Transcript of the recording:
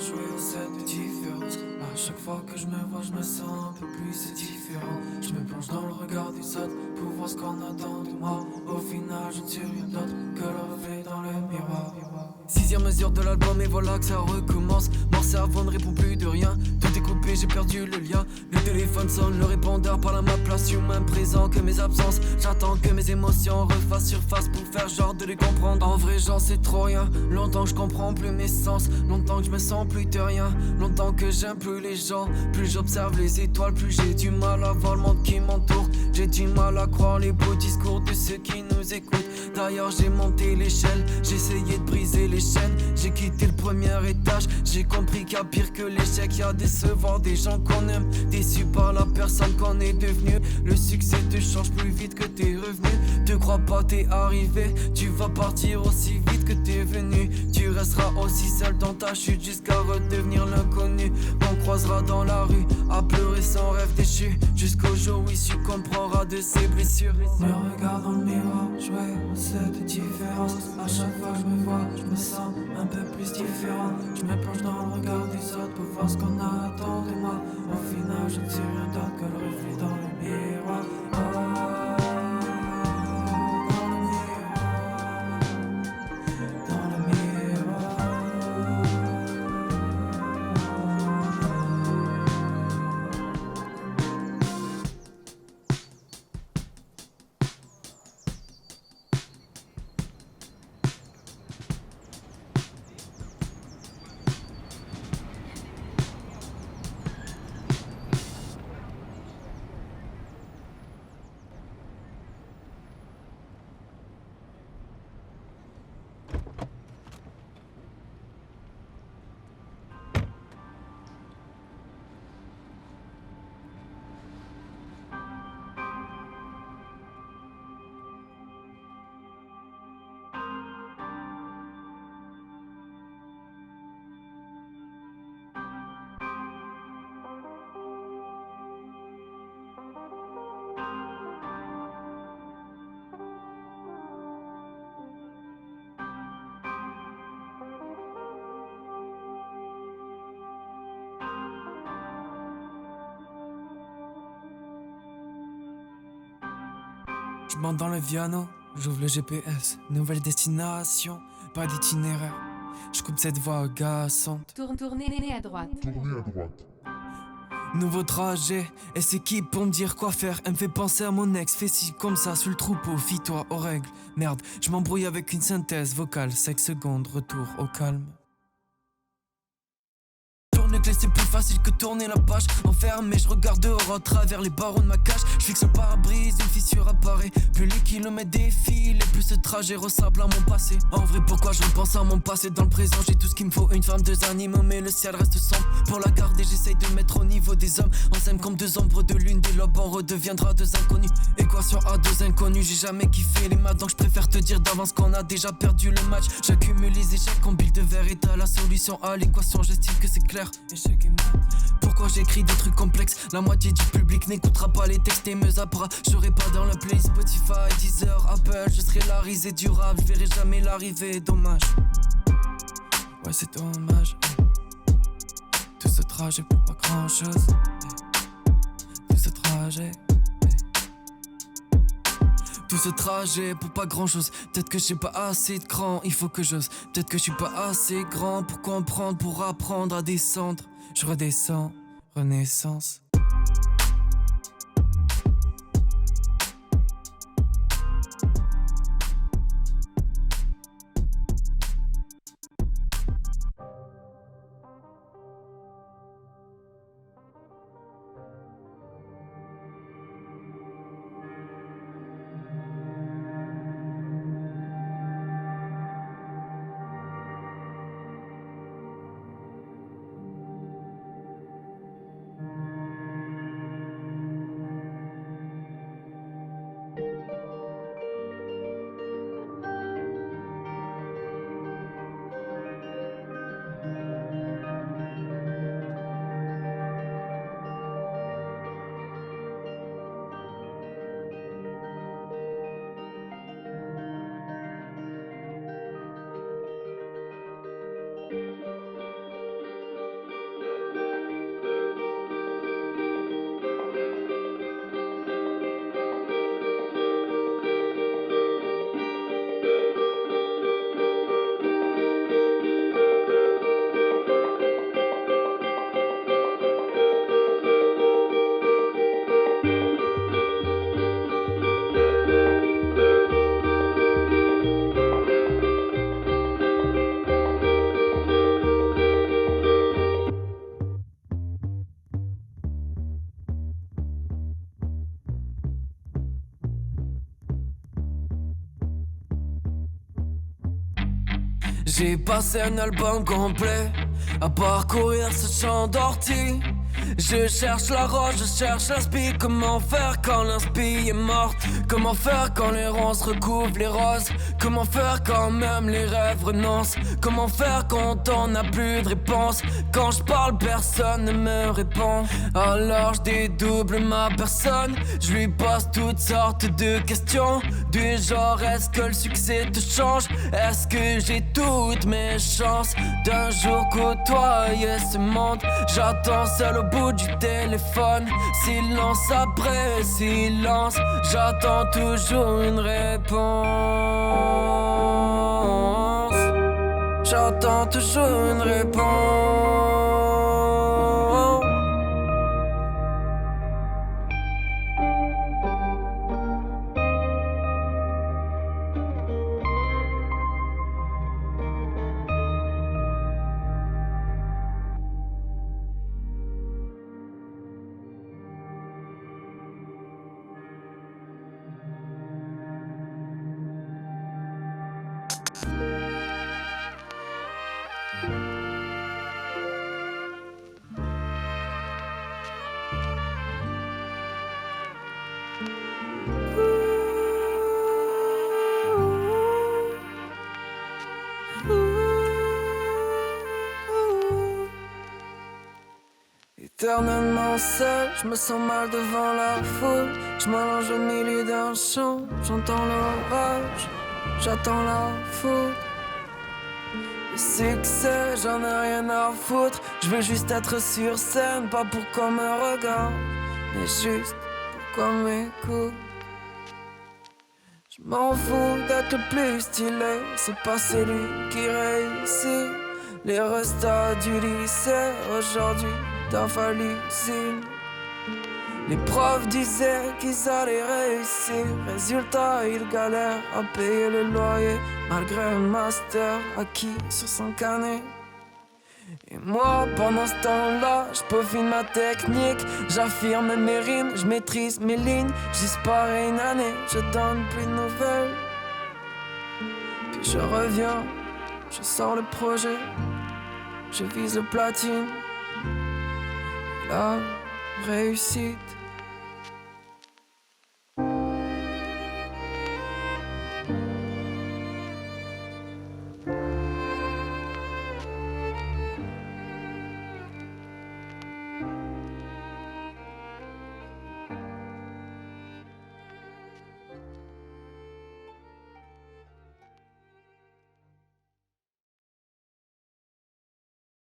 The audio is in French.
jouer au set de différence. À chaque fois que je me vois, je me sens un peu plus, c'est différent. Je me plonge dans le regard des autres pour voir ce qu'on attend de moi. Au final, je ne suis rien d'autre que le reflet dans le miroir. 6ème mesure de l'album et voilà que ça recommence. Mon cerveau ne répond plus de rien. Tout est coupé, j'ai perdu le lien. Le téléphone sonne, le répondeur parle à ma place. Humain présent que mes absences. J'attends que mes émotions refassent surface pour faire genre de les comprendre. En vrai j'en sais trop rien. Longtemps que je comprends plus mes sens. Longtemps que je me sens plus de rien. Longtemps que j'aime plus les gens. Plus j'observe les étoiles, plus j'ai du mal à voir le monde qui m'entoure. J'ai du mal à croire les beaux discours de ceux qui nous écoutent. D'ailleurs j'ai monté l'échelle, j'ai essayé de briser les chaînes. J'ai quitté le premier étage, j'ai compris qu'il y a pire que l'échec. Y'a décevoir des gens qu'on aime, déçus par la personne qu'on est devenu. Le succès te change plus vite que tes revenus. Te crois pas t'es arrivé, tu vas partir aussi vite que t'es venu. Tu resteras aussi seul dans ta chute jusqu'à redevenir l'inconnu. On croisera dans la rue, à pleurer son rêve déchu. Jusqu'au jour où il succombera de ses blessures. Me regarde dans le miroir, jouer au set de différence. À chaque fois que je me vois, je me sens un peu plus différent. Je me plonge dans le regard des autres pour voir ce qu'on attend de moi. Au final, je ne suis rien d'autre que le reflet dans le miroir. Je monte dans le piano, j'ouvre le GPS, nouvelle destination, pas d'itinéraire. Je coupe cette voie agaçante. Tournez à droite. Nouveau trajet, et c'est qui pour me dire quoi faire? Elle me fait penser à mon ex, fais ci comme ça, sous le troupeau, fie-toi aux règles. Merde, je m'embrouille avec une synthèse vocale, 5 secondes, retour au calme. Tourner clé c'est plus facile que tourner la page. Enfermé, je regarde dehors à travers les barreaux de ma cage. Je fixe le pare-brise, une fissure apparaît. Plus les kilomètres défilent, et plus ce trajet ressemble à mon passé. En vrai, pourquoi je repense à mon passé? Dans le présent, j'ai tout ce qu'il me faut. Une femme, 2 animaux, mais le ciel reste sombre. Pour la garder, j'essaye de mettre au niveau des hommes. On s'aime comme 2 ombres de lune, des lobes, on redeviendra 2 inconnus. Équation à 2 inconnus, j'ai jamais kiffé les maths, donc je préfère te dire d'avance qu'on a déjà perdu le match. J'accumule les échecs, en bulle de verre et t'as la solution à l'équation, j'estime que c'est clair. Échec et maths. Pourquoi j'écris des trucs complexes? La moitié du public n'écoutera pas les textes et me zappera. Je serai pas dans le play Spotify, Deezer, Apple. Je serai la risée durable, je verrai jamais l'arrivée, dommage. Ouais c'est dommage. Tout ce trajet pour pas grand chose. Tout ce trajet. Tout ce trajet pour pas grand chose. Peut-être que j'ai pas assez de cran, il faut que j'ose. Peut-être que je suis pas assez grand pour comprendre, pour apprendre à descendre. Je redescends, renaissance. J'ai passé un album complet à parcourir ce champ d'ortie. Je cherche la roche, je cherche l'inspi. Comment faire quand l'inspi est morte? Comment faire quand les ronces recouvrent les roses? Comment faire quand même les rêves renoncent? Comment faire quand on n'a plus de réponse? Quand je parle, personne ne me répond. Alors je dédouble ma personne. Je lui pose toutes sortes de questions. Du genre, est-ce que le succès te change? Est-ce que j'ai toutes mes chances d'un jour côtoyer ce monde? J'attends seul au bout du téléphone. Silence après silence. J'attends toujours une réponse. J'attends toujours une réponse. Éternellement seul, je me sens mal devant la foule. Je m'allonge au milieu d'un champ, j'entends l'orage, j'attends la foudre. Le succès, j'en ai rien à foutre. Je veux juste être sur scène, pas pour qu'on me regarde, mais juste pour qu'on m'écoute. Je m'en fous d'être le plus stylé, c'est pas celui qui réussit. Les restats du lycée, aujourd'hui t'as fallu signe. Les profs disaient qu'ils allaient réussir. Résultat, ils galèrent à payer le loyer, malgré un master acquis sur 5 années. Et moi, pendant ce temps-là, je peaufine ma technique. J'affirme mes rimes, je maîtrise mes lignes. Je disparais une année, je donne plus de nouvelles. Puis je reviens, je sors le projet, je vise le platine. La réussite